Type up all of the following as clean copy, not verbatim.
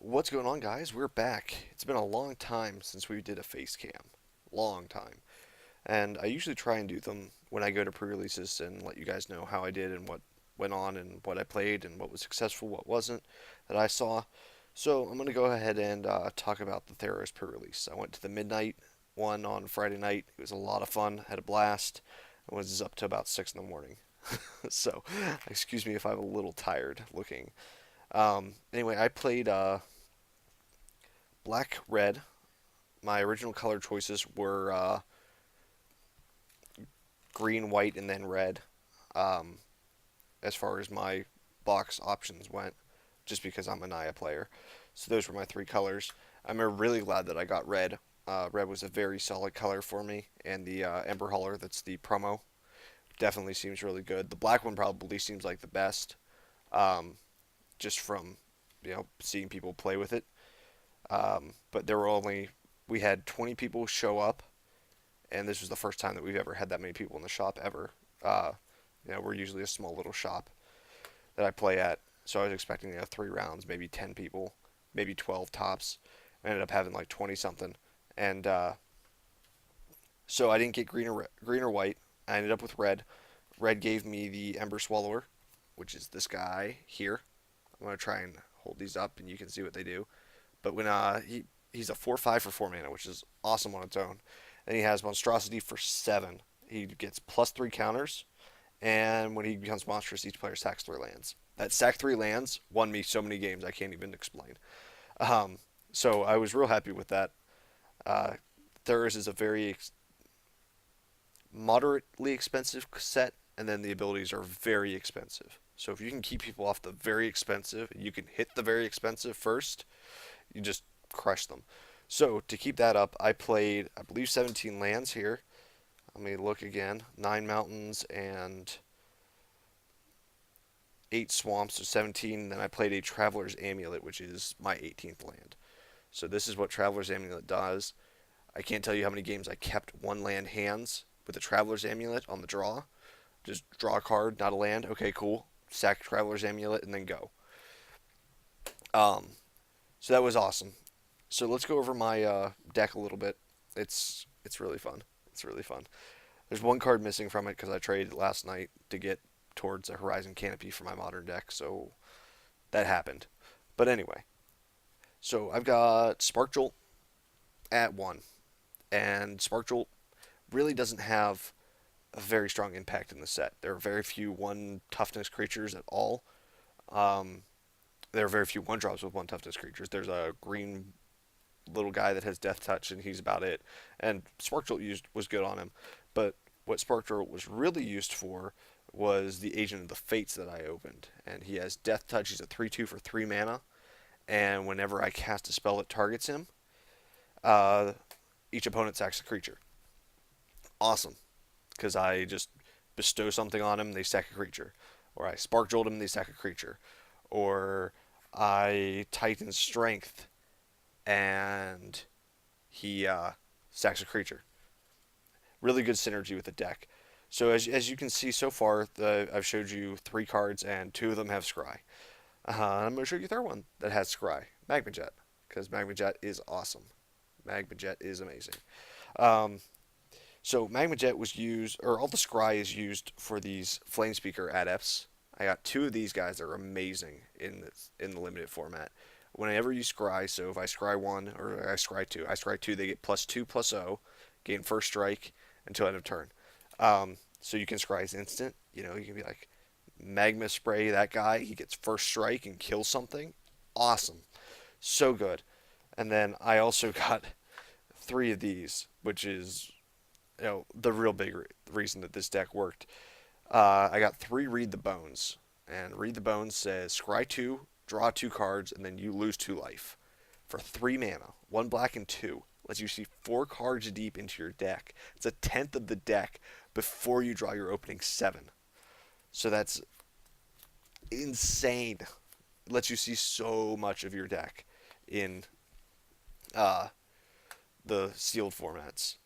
What's going on, guys? We're back. It's been a long time since we did a face cam. Long time. And I usually try and do them when I go to pre-releases and let you guys know how I did and what went on and what I played and what was successful, what wasn't that I saw. So I'm going to go ahead and talk about the Theros pre-release. I went to the midnight one on Friday night. It was a lot of fun. Had a blast. I was up to about 6 in the morning. So excuse me if I'm a little tired looking. Anyway, I played black, red. My original color choices were green, white, and then red. Um, as far as my box options went, just because I'm a Naya player. So those were my three colors. I'm really glad that I got red. Red was a very solid color for me, and the Ember Hauler, that's the promo, definitely seems really good. The black one probably seems like the best, um, just from seeing people play with it. But there were only we had 20 people show up, and this was the first time that we've ever had that many people in the shop ever. Uh, we're usually a small little shop that I play at, so I was expecting 3 rounds, maybe 10 people, maybe 12 tops. I ended up having like 20 something, and so I didn't get green or white. I ended up with red. Red gave me the Ember Swallower, which is this guy here. I'm gonna try and hold these up, and you can see what they do. But when he's a 4/5 for 4 mana, which is awesome on its own. And he has Monstrosity for 7. He gets +3 counters, and when he becomes monstrous, each player sacks 3 lands. That sack 3 lands won me so many games I can't even explain. Um, so I was real happy with that. Uh, Theros is a very moderately expensive set, and then the abilities are very expensive. So if you can keep people off the very expensive, and you can hit the very expensive first, you just crush them. So to keep that up, I played, I believe, 17 lands here. Let me look again. 9 mountains and 8 swamps, so 17. Then I played a Traveler's Amulet, which is my 18th land. So this is what Traveler's Amulet does. I can't tell you how many games I kept 1 land hands with the Traveler's Amulet on the draw. Just draw a card, not a land. Okay, cool. Sack Traveler's Amulet and then go. Um, so that was awesome. So let's go over my deck a little bit. It's really fun. It's really fun. There's one card missing from it because I traded last night to get towards a Horizon Canopy for my modern deck, so that happened. But anyway, so I've got Spark Jolt at 1, and Spark Jolt really doesn't have a very strong impact in the set. There are very few 1 toughness creatures at all. Um, there are very few 1 drops with 1 toughness creatures. There's a green little guy that has Death Touch, and he's about it. And Spark Jolt was good on him, but what Spark Jolt was really used for was the Agent of the Fates that I opened, and he has Death Touch. He's a 3/2 for 3 mana, and whenever I cast a spell that targets him, uh, each opponent sacks a creature. Awesome, because I just bestow something on him, they sack a creature, or I Spark Jolt him, they sack a creature, or I Titan Strength and he sacks a creature. Really good synergy with the deck. So as you can see so far, I've showed you 3 cards and 2 of them have Scry. I'm going to show you a third one that has Scry, Magma Jet, because Magma Jet is awesome. Magma Jet is amazing. Um, so Magma Jet was used, or all the Scry is used for these Flame Speaker Adepts. I got 2 of these guys that are amazing in the limited format. Whenever you scry, so if I scry 1 or I scry 2, they get +2/+0, gain first strike until end of turn. So you can scry as instant. You can be like magma spray that guy. He gets first strike and kills something. Awesome, so good. And then I also got 3 of these, which is the real big reason that this deck worked. I got 3 Read the Bones, and Read the Bones says scry 2, draw 2 cards, and then you lose 2 life for 3 mana, 1 black and 2. Lets you see 4 cards deep into your deck. It's a tenth of the deck before you draw your opening 7. So that's insane. It lets you see so much of your deck in uh, the sealed formats.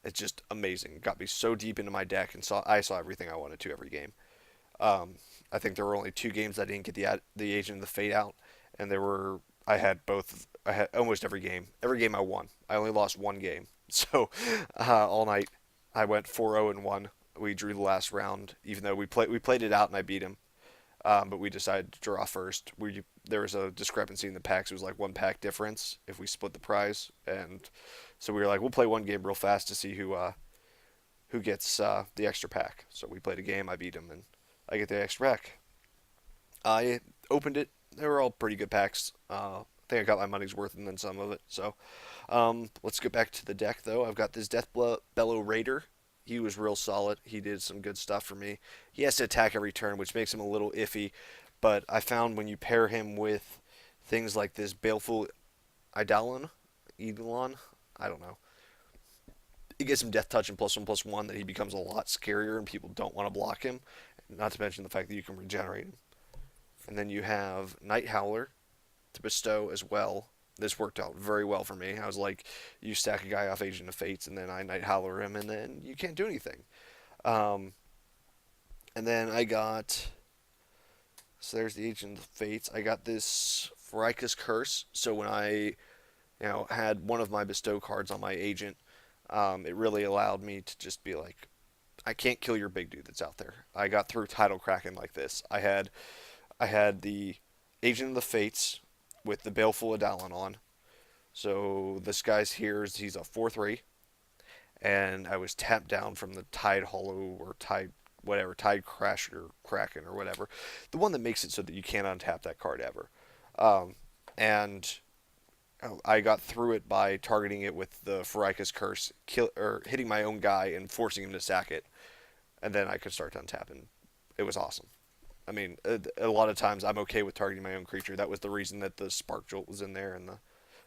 It's just amazing. It got me so deep into my deck, and I saw everything I wanted to every game. I think there were only 2 games I didn't get the Agent of the Fate out, and there were I had both. I had almost every game. Every game I won. I only lost one game. So all night I went 4-0 and one. We drew the last round, even though we played it out and I beat him. But we decided to draw first. There was a discrepancy in the packs. It was like one pack difference if we split the prize, and so we were like, we'll play one game real fast to see who gets the extra pack. So we played a game. I beat him, and I get the extra pack. I opened it. They were all pretty good packs. I think I got my money's worth and then some of it. So let's get back to the deck, though. I've got this Bellow Raider. He was real solid. He did some good stuff for me. He has to attack every turn, which makes him a little iffy. But I found when you pair him with things like this Baleful Eidolon, I don't know. It gets him Death Touch and +1/+1 that he becomes a lot scarier and people don't want to block him. Not to mention the fact that you can regenerate him. And then you have Night Howler to bestow as well. This worked out very well for me. I was like, you stack a guy off Agent of Fates, and then I Night Howler him, and then you can't do anything. Um, and then I got. So there's the Agent of Fates. I got this Pharicus Curse. So when I had one of my bestow cards on my agent, it really allowed me to just be like, I can't kill your big dude that's out there. I got through Tidal Kraken like this. I had the Agent of the Fates with the Baleful Adalon on. So this guy's here. He's a 4/3, and I was tapped down from the Tide Hollow or Tide whatever Tide Crash or Kraken or whatever, the one that makes it so that you can't untap that card ever. And I got through it by targeting it with the Pharicus Curse, or hitting my own guy and forcing him to sack it, and then I could start to untap, and it was awesome. I mean, a lot of times I'm okay with targeting my own creature. That was the reason that the Spark Jolt was in there and the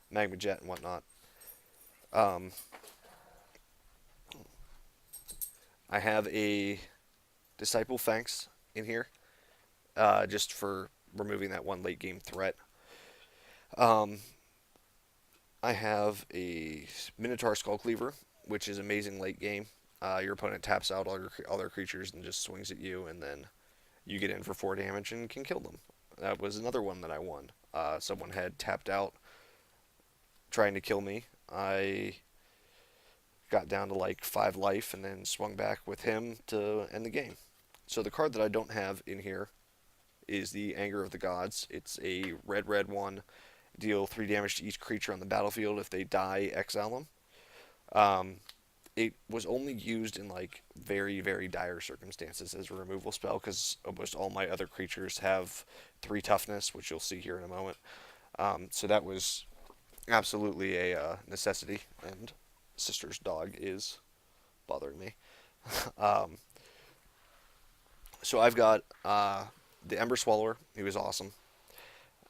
Magma Jet and whatnot. Um, I have a Disciple Fangs in here, just for removing that one late game threat. Um, I have a Minotaur Skullcleaver, which is amazing late game. Your opponent taps out all your other creatures and just swings at you, and then you get in for 4 damage and can kill them. That was another one that I won. Someone had tapped out trying to kill me. I got down to like 5 life and then swung back with him to end the game. So the card that I don't have in here is the Anger of the Gods. It's a red one. Deal 3 damage to each creature on the battlefield. If they die, exile them. Um, it was only used in like very, very dire circumstances as a removal spell because almost all my other creatures have 3 toughness, which you'll see here in a moment. So that was absolutely a necessity, and Sister's dog is bothering me. Um, so I've got the Ember Swallower, who is awesome.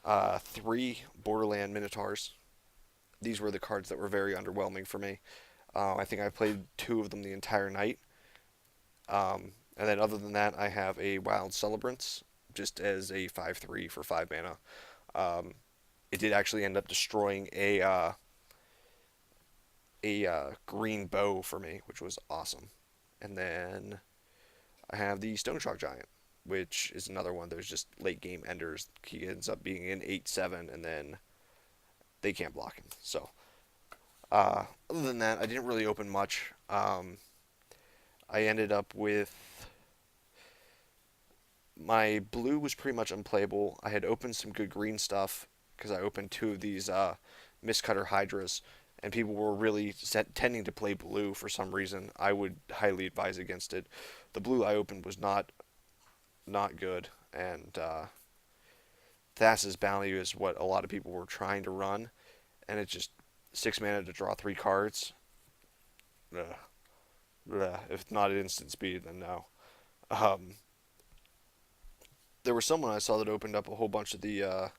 3 Borderland Minotaurs. These were the cards that were very underwhelming for me. I think I played 2 of them the entire night. And then other than that, I have a Wild Celebrants, just as a 5/3 for 5 mana. It did actually end up destroying a green bow for me, which was awesome. And then I have the Stone Shock Giant, which is another one. There's just late game enders. He ends up being in 8/7, and then they can't block him. So other than that, I didn't really open much. I ended up with my blue was pretty much unplayable. I had opened some good green stuff because I opened 2 of these Mistcutter Hydras, and people were really tending to play blue for some reason. I would highly advise against it. The blue I opened was not good, and Thassa's Bounty is what a lot of people were trying to run, and it's just 6 mana to draw 3 cards. Ugh. Ugh. If not at instant speed, then no. Um, there was someone I saw that opened up a whole bunch of the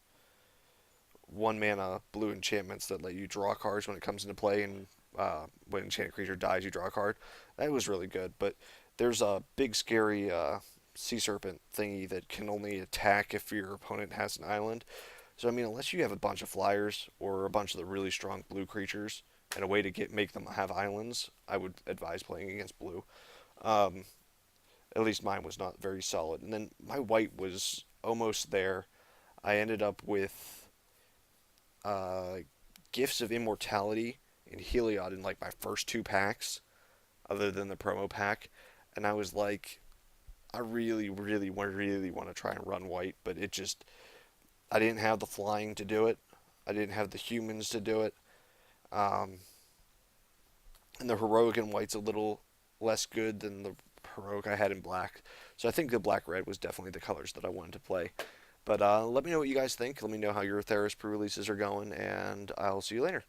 1 mana blue enchantments that let you draw cards when it comes into play, and when an enchanted creature dies, you draw a card. That was really good, but there's a big scary sea serpent thingy that can only attack if your opponent has an island. So I mean, unless you have a bunch of flyers or a bunch of the really strong blue creatures and a way to make them have islands, I would advise playing against blue. Um, at least mine was not very solid. And then my white was almost there. I ended up with uh, Gifts of Immortality and Heliod in like my first two packs, other than the promo pack, and I was like, I really, really, really want to try and run white, but it just I didn't have the flying to do it. I didn't have the humans to do it. Um, and the heroic in white's a little less good than the heroic I had in black. So I think the black red was definitely the colors that I wanted to play. But let me know what you guys think. Let me know how your Theros pre-releases are going, and I'll see you later.